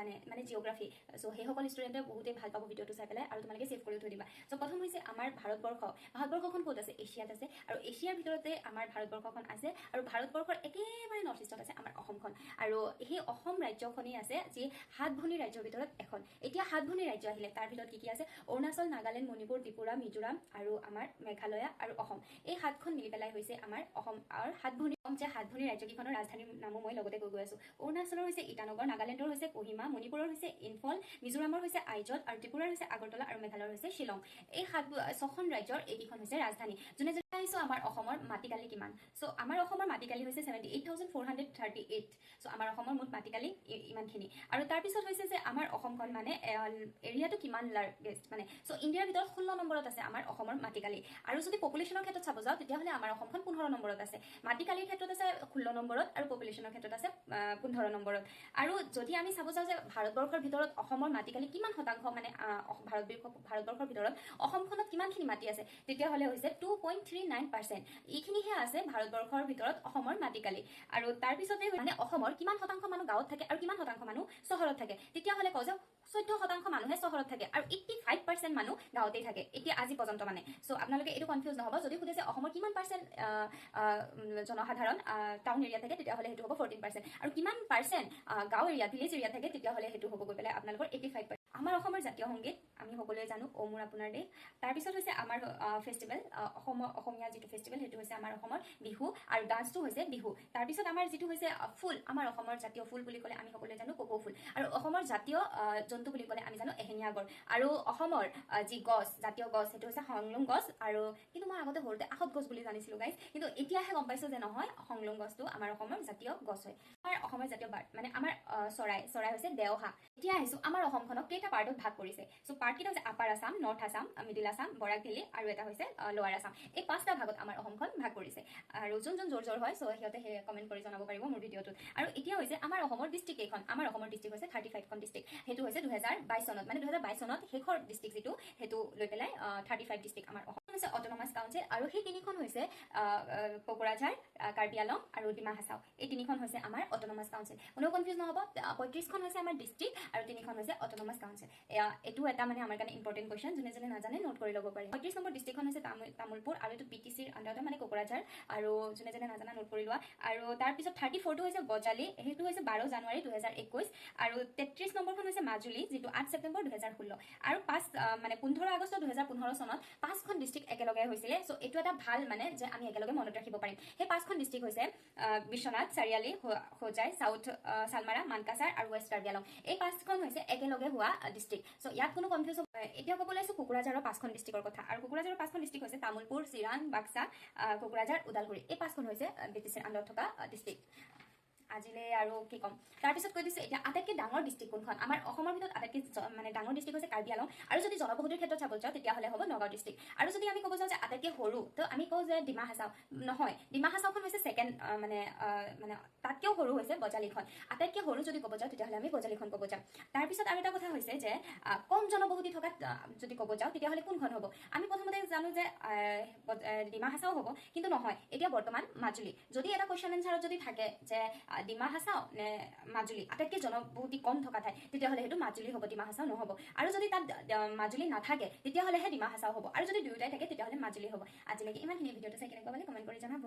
নাজানে মানে geography so সেই সকল ষ্টুডেণ্টে বহুতেই ভাল পাব ভিডিঅ'টো চাই পেলাই আৰু তোমালোকে সেভ কৰি থৈ দিবা সো প্ৰথম হৈছে আমাৰ ভাৰতবৰ্ষখন ক'ত আছে এছিয়াত আছে আৰু এছিয়াৰ ভিতৰতে আমাৰ ভাৰতবৰ্ষখন আছে আৰু ভাৰতবৰ্ষৰ একেবাৰে নৰ্থ ইষ্টত আছে আমাৰ অসমখন আৰু সেই অসম ৰাজ্যখনেই আছে যি 7 ভনী ৰাজ্যৰ ভিতৰত এখন এতিয়া 7 ভনী ৰাজ্য আহিলে তাৰ ভিতৰত কি আছে অৰুণাচল নাগালেণ্ড মণিপুৰ ত্ৰিপুৰা মিজোৰাম আৰু আমাৰ মেঘালয় আৰু অসম এই 7খন মিলি পেলাই হৈছে আমাৰ অসম আৰু 7 ভনী যে 7 ভনী ৰাজ্যকেইখনৰ ৰাজধানীৰ নামো মই লগতে কৈ আছো অৰুণাচলৰ হৈছে ইটানগৰ নাগালেণ্ডৰ হৈছে কোহিমা মণিপুৰৰ হৈছে ইম্ফল মিজোৰামৰ হৈছে আইজল আৰু ত্ৰিপুৰাৰ হৈছে আগৰতলা আৰু মেঘালয়ৰ হৈছে শ্বিলং এই 6খন ৰাজ্যৰ এইকেইখন হৈছে ৰাজধানী যোনে চাইছো আমাৰ অসমৰ মাটিকালি কিমান সো আমাৰ অসমৰ মাটিকালি হৈছে 78438 সো আমাৰ অসমৰ মুঠ মাটিকালি ইমানখিনি আৰু তাৰ পিছত হৈছে যে আমাৰ অসমখন মানে এৰিয়াটো কিমান লাৰ্জেষ্ট মানে সো ইণ্ডিয়াৰ ভিতৰত 16 নম্বৰত আছে আমাৰ অসমৰ মাটিকালি আৰু যদি পপুলেশ্যনৰ ক্ষেত্ৰত চাব যাওঁ তেতিয়াহ'লে আমাৰ অসমখন 15 নম্বৰত আছে মাটিকালিৰ ক্ষেত্ৰত আছে 16 নম্বৰত আৰু পপুলেশ্যনৰ ক্ষেত্ৰত আছে 15 নম্বৰত আৰু যদি আমি চাব যাওঁ যে ভাৰতবৰ্ষৰ ভিতৰত অসমৰ মাটিকালি কিমান শতাংশ মানে ভাৰতবৰ্ষৰ ভিতৰত অসমখনত কিমানখিনি মাটি আছে তেতিয়াহ'লে হৈছে 2.39% এইখিনিহে আছে ভাৰতবৰ্ষৰ ভিতৰত অসমৰ মাটিকালি আৰু তাৰ পিছতে মানে অসমৰ কিমান শতাংশ মানুহ গাঁৱত থাকে আৰু কিমান শতাংশ মানুহ চহৰত থাকে তেতিয়াহ'লে কওঁ যে 14% মানুহে চহৰত থাকে আৰু 85% মানুহ গাঁৱতেই থাকে এতিয়া আজি পৰ্যন্ত মানে সো আপোনালোকে এইটো কনফিউজ নহব যদি সুধে যে অসমৰ কিমান পাৰ্চেন্ট জনসাধাৰণ টাউন এৰিয়া থাকে তেতিয়াহ'লে সেইটো হ'ব 14% আৰু কিমান পাৰ্চেন্ট গাঁও এৰিয়া ভিলেজ এৰিয়া থাকে তেতিয়াহ'লে সেইটো হ'ব গৈ পেলাই আপোনালোকৰ 85%। আমাৰ অসমৰ জাতীয় সংগীত আমি সকলোৱে জানো ও মোৰ আপোনাৰ দেশ তাৰ পিছত হৈছে আমাৰ ফেষ্টিভেল অসমীয়া যিটো ফেষ্টিভেল সেইটো হৈছে আমাৰ অসমৰ বিহু আৰু ডান্সটো হৈছে বিহু তাৰ পিছত আমাৰ যিটো হৈছে ফুল আমাৰ অসমৰ জাতীয় ফুল বুলি ক'লে আমি সকলোৱে জানো কপৌ ফুল আৰু অসমৰ জাতীয় জন্তু বুলি ক'লে আমি জানো এশিঙীয়া গড় আৰু অসমৰ যি গছ জাতীয় গছ সেইটো হৈছে সংলুং গছ আৰু কিন্তু মই আগতে সৰুতে আহত গছ বুলি জানিছিলো গাইজ কিন্তু এতিয়াহে গম পাইছো যে নহয় সংলুং গছটো আমাৰ অসমৰ জাতীয় গছ হয় আমাৰ অসমৰ জাতীয় বাৰ্ড মানে আমাৰ চৰাই হৈছে দেওহা এতিয়া আহিছো আমাৰ অসমখনক কেইটা পাৰ্টত ভাগ কৰিছে সো পাৰ্ট কেইটা হৈছে upper Assam north Assam middle Assam Barak valley আৰু এটা হৈছে লোৱাৰ আসাম এই 5টা ভাগত আমাৰ অসমখন ভাগ কৰিছে আৰু যোন জোৰ হয় সো সিহঁতে কমেন্ট কৰি জনাব পাৰিব মোৰ ভিডিঅ'টোত আৰু এতিয়া হৈছে আমাৰ অসমৰ ডিস্ট্ৰিক্ট কেইখন আমাৰ অসমৰ ডিস্ট্ৰিক্ট হৈছে 35খন ডিস্ট্ৰিক্ট সেইটো হৈছে 2022 চনত মানে 2022 চনত শেষৰ ডিস্ট্ৰিক্ট যিটো সেইটো লৈ পেলাই 35 ডিস্ট্ৰিক্ট আমাৰ অসম হৈছে অটোনমাস কাউন্সিল আৰু সেই তিনিখন হৈছে কোকৰাঝাৰ কাৰ্বি আলং আৰু ডিমা হাছাও এই তিনিখন হৈছে আমাৰ অটোনমাস কাউন্সিল কোনো কনফিউজ নহব 35খন হৈছে আমাৰ ডিস্ট্ৰিক্ট আৰু তিনিখন হৈছে অটোনমাস কাউন্সিল এটো এটা মানে আমাৰ কাৰণে ইম্পৰ্টেন্ট কোৱেশ্চন যোনে নাজানে নোট কৰি ল'ব পাৰে 35 নম্বৰ ডিস্ট্ৰিক্টখন হৈছে তামুলপুৰ আৰু এটো পিটিচিৰ আন্ডাৰতে মানে কোকৰাঝাৰ আৰু যোনে নাজানা নোট কৰি লোৱা আৰু তাৰ পিছত 34 টো হৈছে বজালি হেতু হৈছে 12 জানুৱাৰী 2021 আৰু 33 নম্বৰখন হৈছে মাজুলী যেটো 8 ছেপ্টেম্বৰ 2016 আৰু 5 মানে 15 আগষ্ট 2015 চনত 5খন ডিস্ট্ৰিক্ট একেলগে হৈছিলে সো এটো এটা ভাল মানে যে আমি একেলগে মনত ৰাখিব পাৰিম সেই 5খন ডিস্ট্ৰিক্ট হৈছে বিশ্বনাথ চাৰিয়ালি হোজাই সাউথ সালমাৰা মানকাছাৰ আৰু ৱেষ্ট কাৰ্বি আলং এই 5খন হৈছে একেলগে হোৱা ডিস্ট্ৰিক্ট সো ইয়াত কোনো কনফিউজ এতিয়া ক'ব লৈছো কোকৰাঝাৰৰ 5খন ডিস্ট্ৰিক্টৰ কথা আৰু কোকৰাঝাৰৰ 5খন ডিস্ট্ৰিক্ট হৈছে তামুলপুৰ চিৰাং বাক্সা কোকৰাঝাৰ উদালগুৰি এই 5খন হৈছে ব্ৰিটিছৰ আন্ডাৰত থকা ডিস্ট্ৰিক্ট আজিলে আৰু কি কম তাৰ পিছত কৈ দিছে এতিয়া আটাইতকৈ ডাঙৰ ডিস্ট্ৰিক্ট কোনখন আমাৰ অসমৰ ভিতৰত আটাইতকৈ মানে ডাঙৰ ডিস্ট্ৰিক্ট হৈছে কাৰ্বি আলং আৰু যদি জনবহুতিৰ ক্ষেত্ৰত চাব যাওঁ তেতিয়াহ'লে হ'ব নগাঁও ডিস্ট্ৰিক্ট আৰু যদি আমি ক'ব যাওঁ যে আটাইতকৈ সৰু তো আমি কওঁ যে ডিমা হাছাও নহয় ডিমা হাছাওখন হৈছে ছেকেণ্ড মানে তাতকৈও সৰু হৈছে বজালিখন আটাইতকৈ সৰু যদি ক'ব যাওঁ তেতিয়াহ'লে আমি বজালিখন ক'ব যাম তাৰ পিছত আৰু এটা কথা হৈছে যে কম জনবহুতি থকা যদি ক'ব যাওঁ তেতিয়াহ'লে কোনখন হ'ব আমি প্ৰথমতে জানো যে ডিমা হাছাও হ'ব কিন্তু নহয় এতিয়া বৰ্তমান মাজুলী যদি এটা কুৱেশ্যন এনচাৰত যদি থাকে যে ডিমা হাছাও নে মাজুলী আটাইতকৈ জনবহুতি কম থকা ঠাই তেতিয়াহ'লে সেইটো মাজুলী হ'ব ডিমা হাছাও নহ'ব আৰু যদি তাত মাজুলী নাথাকে তেতিয়াহ'লেহে ডিমা হাছাও হ'ব আৰু যদি দুয়োটাই থাকে তেতিয়াহ'লে মাজুলী হ'ব আজিলৈকে ইমানখিনি ভিডিঅ'টো চাই কেনেকুৱা পালে কমেণ্ট কৰি জনাব।